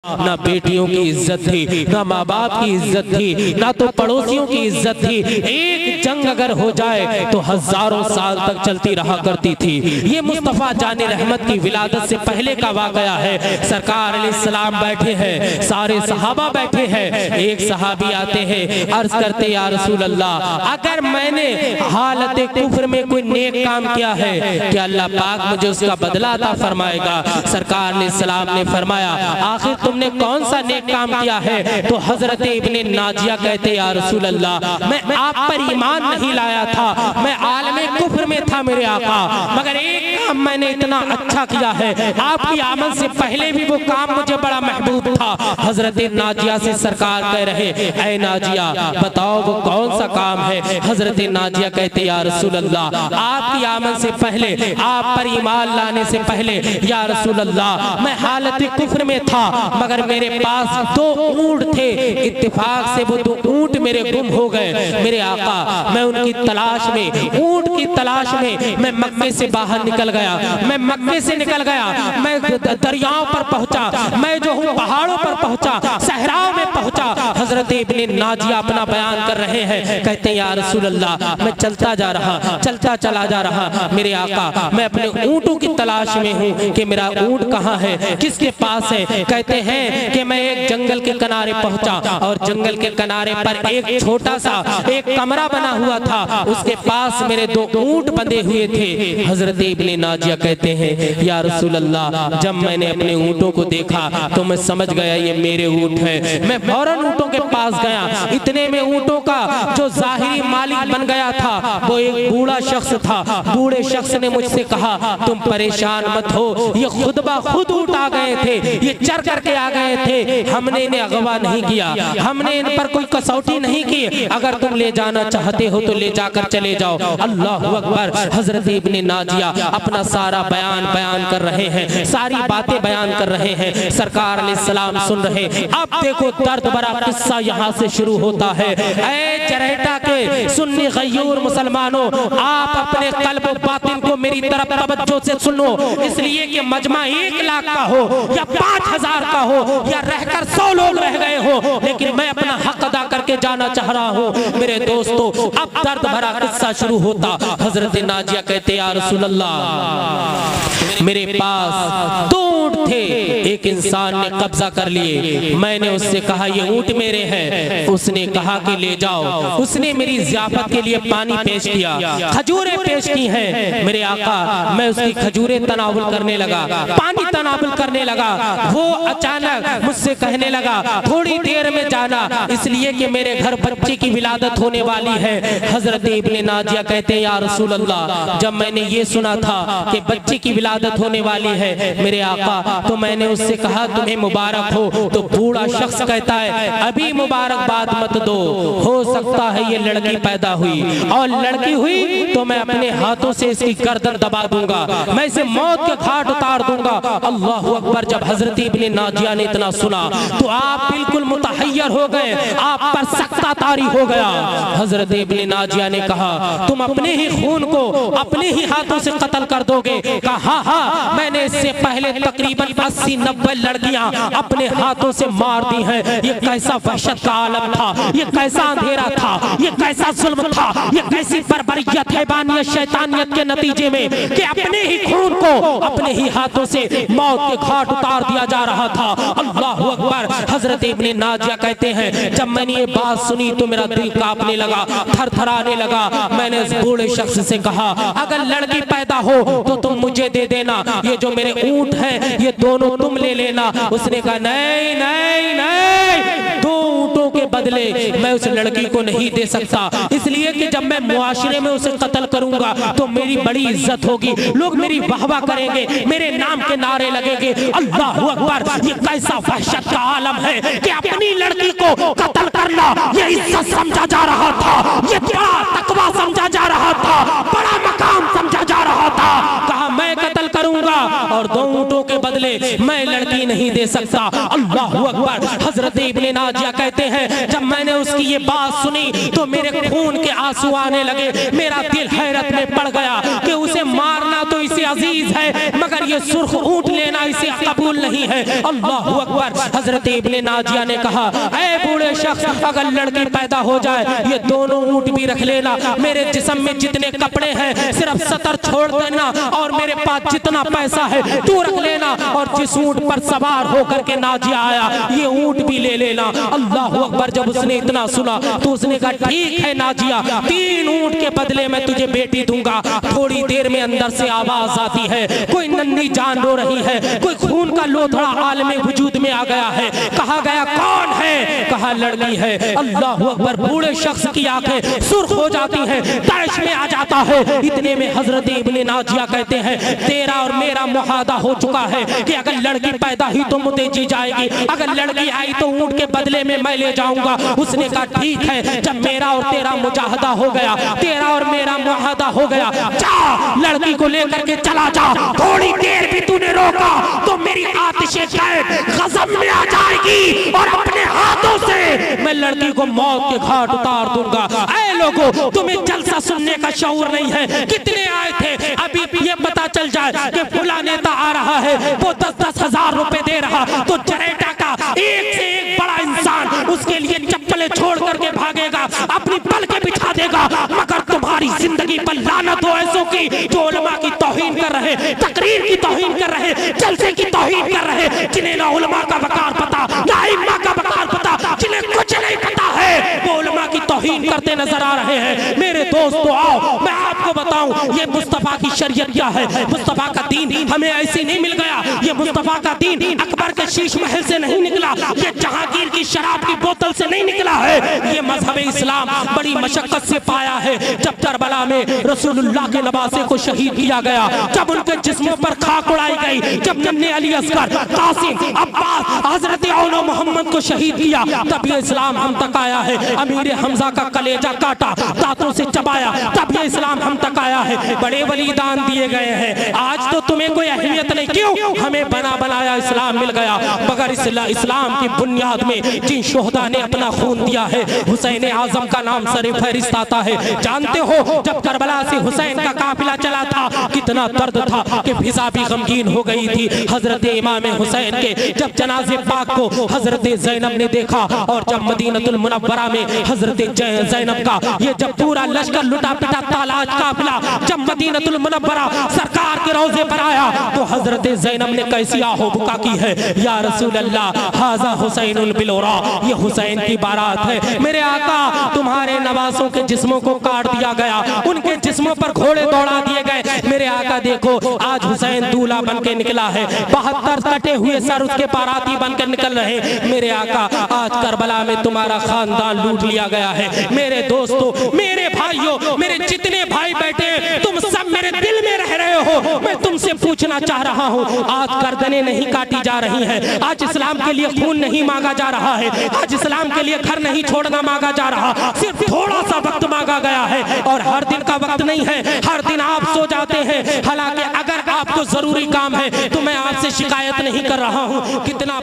ना बेटियों की इज्जत थी, ना माँ बाप की इज्जत थी, ना तो पड़ोसियों की इज्जत थी। एक जंग अगर हो जाए तो हजारों साल तक चलती रहा करती थी। ये मुस्तफ़ा जाने रहमत की विलादत से पहले का वाक़या है। सरकार अलैहिस्सलाम बैठे हैं, सारे सहाबा बैठे हैं। एक सहाबी आते हैं, अर्ज करते या रसूल अल्लाह, अगर मैंने हालत कुफ्र में कोई नेक काम किया है क्या अल्लाह पाक मुझे उसका बदला अता फरमाएगा? सरकार अलैहिस्सलाम ने फरमाया, आखिर तुमने कौन सा नेक काम किया है? तो हजरत इब्ने नाजिया कहते या रसूल अल्लाह, मैं आप पर ईमान नहीं लाया था, मैं आलमे कुफ्र में था मेरे आका, मगर एक काम मैंने इतना अच्छा किया है, आपकी आमद से पहले भी वो काम मुझे बड़ा महबूब था। हजरत नाजिया से सरकार कह रहे, ऐ नाजिया बताओ वो कौन सा काम है? हजरत नाजिया कहते या रसूल अल्लाह, आपकी आमद से पहले, आप पर ईमान लाने से पहले या रसूल अल्लाह, मैं हालत कुफ्र में था, मगर मेरे पास 2 ऊंट थे। इत्तेफाक से वो 2 ऊंट मेरे गुम हो गए मेरे आका। मैं उनकी तलाश में, ऊंट की तलाश में मैं मक्के से बाहर निकल गया, मैं मक्के से निकल गया, मैं दरियाओं पर पहुंचा, मैं जो हूँ पहाड़ों पर पहुंचा, सहराओं में पहुंचा। हजरत इब्ने नाजिया अपना बयान कर रहे हैं, कहते हैं या रसूल अल्लाह, मैं चलता जा रहा, चलता चला जा रहा मेरे आका, मैं अपने ऊंटों की तलाश में हूँ कि मेरा ऊंट कहाँ है, किसके पास है? कहते हैं कि मैं एक जंगल के किनारे पहुंचा और जंगल के किनारे पर एक छोटा सा एक कमरा बना हुआ था, उसके पास मेरे 2 ऊंट बंधे हुए थे। हजरत इब्ने नाजिया कहते हैं या रसूल अल्लाह, जब मैंने अपने ऊंटों को देखा तो मैं समझ गया ये मेरे ऊंट है। मैं फौरन ऊंटों के पास गया, इतने में ऊंटों का जो जाहिरी मालिक बन गया था वो एक बूढ़ा शख्स था। बूढ़े शख्स ने मुझसे कहा, तुम परेशान मत हो, ये खुद ब खुद ऊंट आ गए थे, ये चर करके आ गए थे, हमने इन्हें अगवा नहीं किया, हमने इन पर कोई कसौटी नहीं की, अगर तुम ले जाना चाहते हो तो ले जाकर चले जाओ। अल्लाह अकबर। हजरत इब्ने नाजिया अपना सारा बयान कर रहे हैं, सारी बातें बयान कर रहे हैं, सरकार अलैहिस्सलाम सुन रहे। अब देखो दर्द भरा किस्सा यहाँ से शुरू होता है। ऐ चरहटा के सुन्नी गयूर मुसलमानों, आप अपने कल्ब व बातिन को मेरी तरफ तवज्जो से सुनो, इसलिए कि मजमा 1 लाख का हो या 5000 का हो या रहकर 100 लोग रह गए हो, लेकिन मैं अपना हक अदा करके जाना चाह रहा हूँ। मेरे दोस्तों, अब दर्द भरा किस्सा शुरू होता। हजरत नाजिया कहते या रसूल अल्लाह, मेरे पास 2 ऊंट थे, एक इंसान ने कब्जा कर लिए, मैंने उससे कहा ये ऊंट मेरे हैं, उसने कहा कि ले जाओ। उसने मेरी ज़ियाफत के लिए पानी पेश किया, खजूरें पेश की हैं मेरे आका। मैं उसकी खजूरें तनावुल करने लगा, पानी तनावुल करने लगा। वो अचानक मुझसे कहने लगा थोड़ी देर में जाना, इसलिए कि मेरे घर बच्चे की विलादत होने वाली है। हजरत इब्ने नाजिया कहते हैं या रसूल अल्लाह, जब मैंने ये सुना था कि बच्चे की विलादत होने वाली है मेरे आका, तो मैंने उससे कहा तुम्हें मुबारक हो। तो बूढ़ा शख्स कहता है अभी मुबारकबाद मत दो, हो सकता है ये लड़की पैदा हुई, और लड़की हुई तो मैं अपने हाथों से इसकी गर्दन दबा दूंगा, मैं इसे मौत के घाट उतार दूंगा। अल्लाह अकबर। जब हजरत इब्ने नाजिया ने इतना सुना तो आप बिल्कुल मुतहय्यर हो गए, आप पर सख्ता तारी हो गया। हजरत इब्ने नाजिया ने कहा तुम अपने ही खून को अपने ही हाथों से कत्ल कर दोगे? कहा हाँ, मैंने इससे पहले तकरीबन 80-90 लड़कियां अपने हाथों से मार दी हैं। ये कैसा वहशत का आलम था, ये कैसा अंधेरा था, ये कैसा जुल्म था, ये कैसी बर्बरियत हैवानियत शैतानियत के नतीजे में कि अपने ही खून को अपने ही हाथों से मौत के घाट उतार दिया जा रहा था। अल्लाह अकबर। हजरत इब्ने नाजिया कहते हैं जब मैंने ये बात सुनी तो मेरा दिल कांपने लगा, थरथराने लगा। मैंने उस बूढ़े शख्स से कहा अगर लड़की पैदा हो तो तुम मुझे दे देना, ये जो मेरे ऊंट हैं ये दोनों तुम ले लेना। उसने कहा नहीं नहीं नहीं, 2 ऊंटों के बदले मैं उस लड़की को नहीं दे सकता, इसलिए कि जब मैं मुआशरे में उसे कत्ल करूंगा तो मेरी बड़ी इज्जत होगी, लोग मेरी वाहवाह करेंगे, मेरे नाम के नारे लगेंगे। अल्लाह अकबर। ये कैसा वहशत का आलम है कि अपनी लड़की को कत्ल करना ये इज्जत समझा जा रहा था, ये बड़ा तकवा समझा जा रहा था, बड़ा मकाम समझा जा रहा था। कहा मैं कत्ल करूंगा और 2 ऊंटों के बदले मैं लड़की नहीं दे सकता। अल्लाह अकबर। हजरत इब्ने नाजिया कहते हैं जब मैंने उसकी ये बात सुनी तो मेरे खून के आंसू आने लगे, मेरा दिल हैरत में पड़ गया कि उसे मारना तो इसे अजीज है, मगर ये सुर्ख ऊंट लेना इसे कबूल नहीं है। अल्लाहु अकबर। हजरत इब्ने नाजिया ने कहा, ऐ बूढ़े शख्स, अगर लड़की पैदा हो जाए ये दोनों ऊंट भी रख लेना, मेरे जिस्म में जितने कपड़े हैं सिर्फ सतर छोड़ देना, और मेरे पास जितना पैसा है तू रख लेना, और जिस ऊंट पर सवार होकर के नाजिया आया ये ऊंट भी ले लेना। अल्लाहु अकबर। जब उसने इतना सुना तो उसने कहा, ठीक है नाजिया, 3 ऊंट के बदले मैं तुझे बेटी दूंगा। थोड़ी देर में अंदर से आवाज आती है, कोई नन्ही जान रो रही है, कोई खून का लोथड़ा आलमे वजूद में आ गया है। कहा गया, कौन है? कहा, लड़की है। अल्लाहु अकबर। बूढ़े शख्स की आंखें सुर्ख हो जाती हैं, तैश में आ जाता है। इतने में हजरत इब्ने नाजिया कहते हैं, तेरा और मेरा मुआहदा हो चुका है कि अगर लड़की पैदा हुई तो मुझे जी जाएगी, अगर लड़की आई तो ऊंट के बदले में मैं ले जाऊंगा। उसने कहा, ठीक है, जब मेरा और तेरा मुजाहदा हो गया, तेरा और मेरा मुआहदा हो गया, जा लड़की को लेकर के चला जा। थोड़ी देर भी तूने रोका तो मेरी आतिशे गज़ब में आ जाएगी और अपने हाथों से मैं लड़की को मौत के घाट उतार दूंगा। ऐ लोगों, तुम्हें जलसा सुनने का शऊर नहीं है? कितने आए थे? अभी भी ये पता चल जाए कि फुला नेता आ रहा है, वो 10-10 हजार रुपए दे रहा, तो जरेटा का एक से एक बड़ा इंसान उसके लिए चप्पलें छोड़ करके भागेगा, अपनी पल के बिछा देगा। मगर तुम्हारी जिंदगी पर लानत हो ऐसों की जो उलमा की तौहीन कर रहे, तकरीर की तौहीन कर रहे, जलसे की तौहीन कर रहे, जिन्हें ना उलमा का वकार पता, ना इम्मा का वकार पता, जिन्हें कुछ नहीं पता है, वो उलमा की तौहीन करते नजर आ रहे हैं। मेरे दोस्तों, आओ मैं आपको बताऊं ये मुस्तफा की शरीयत क्या है। मुस्तफा का दीन हमें ऐसे नहीं मिल गया। ये मुस्तफा का दीन अकबर के शीश महल से नहीं निकला, ये जहांगीर की शराब की बोतल से नहीं निकला है। ये मजहब इस्लाम बड़ी मशक्कत से पाया है। जब करबला में रसूलुल्लाह के नवासे को शहीद किया गया, जब उनके जिस्मों पर खाक उड़ाई गई, जब नन्हे अली असगर, कासिम, अब्बास, हजरत औनो मोहम्मद को शहीद किया, तब ये इस्लाम हम तक आया है। अमीर हमजा का कलेजा काटा, दांतों से चबाया, तब ये इस्लाम हम तक आया है। बड़े बलिदान दिए गए हैं। आज तो तुम्हें कोई अहमियत नहीं, क्यों? हमें बना बनाया इस्लाम मिल गया। मगर इस्लाम की बुनियाद में जिन शोहदा ने अपना खून दिया है, हुसैन आजम का नाम सरे फहरिस्त आता है। जानते हो जब करबला से हुसैन का काफिला चला था, कितना दर्द था कि फिजा भी गमगीन हो गई थी। हजरत इमाम हुसैन के जब जनाजे पाक को हजरत ज़ैनब ने देखा, और जब मदीनतुल मुनव्वरा में हजरत ज़ैनब का ये जब पूरा लश्कर लुटा पिटा तालाज काफिला जब मदीनतुल मुनव्वरा सरकार के रोजे पर आया, तो हजरत ज़ैनब ने कैसी आहो बुका की है, या रसूल अल्लाह, हाजा हुसैनुल बिलौरा, ये हुसैन की बारात है। मेरे आका, तुम्हारे नवासों के जिस्मों को काट दिया गया, उनके जिस्मों पर घोड़े दौड़ा दिए गए। मेरे आका देखो, आज हुसैन दूल्हा बन के निकला है, 72 कटे हुए सर उसके बाराती बन के निकल रहे। मेरे आका, आज करबला में तुम्हारा खानदान लूट लिया गया है। मेरे दोस्तों, मेरे भाइयों, मेरे जितने भाई बैठे, तुम सब मेरे दिल में रह रहे हो। मैं तुमसे पूछना चाह रहा हूँ, आज गर्दनें नहीं काटी जा रही हैं, आज इस्लाम के लिए खून नहीं मांगा जा रहा है, आज इस्लाम के लिए घर नहीं छोड़ना मांगा जा रहा, सिर्फ थोड़ा सा वक्त मांगा गया है। और हर दिन का वक्त नहीं है, हर दिन आप सो जाते हैं। हालांकि अगर आपको जरूरी काम है तो मैं आपसे शिकायत नहीं कर रहा हूँ। कितना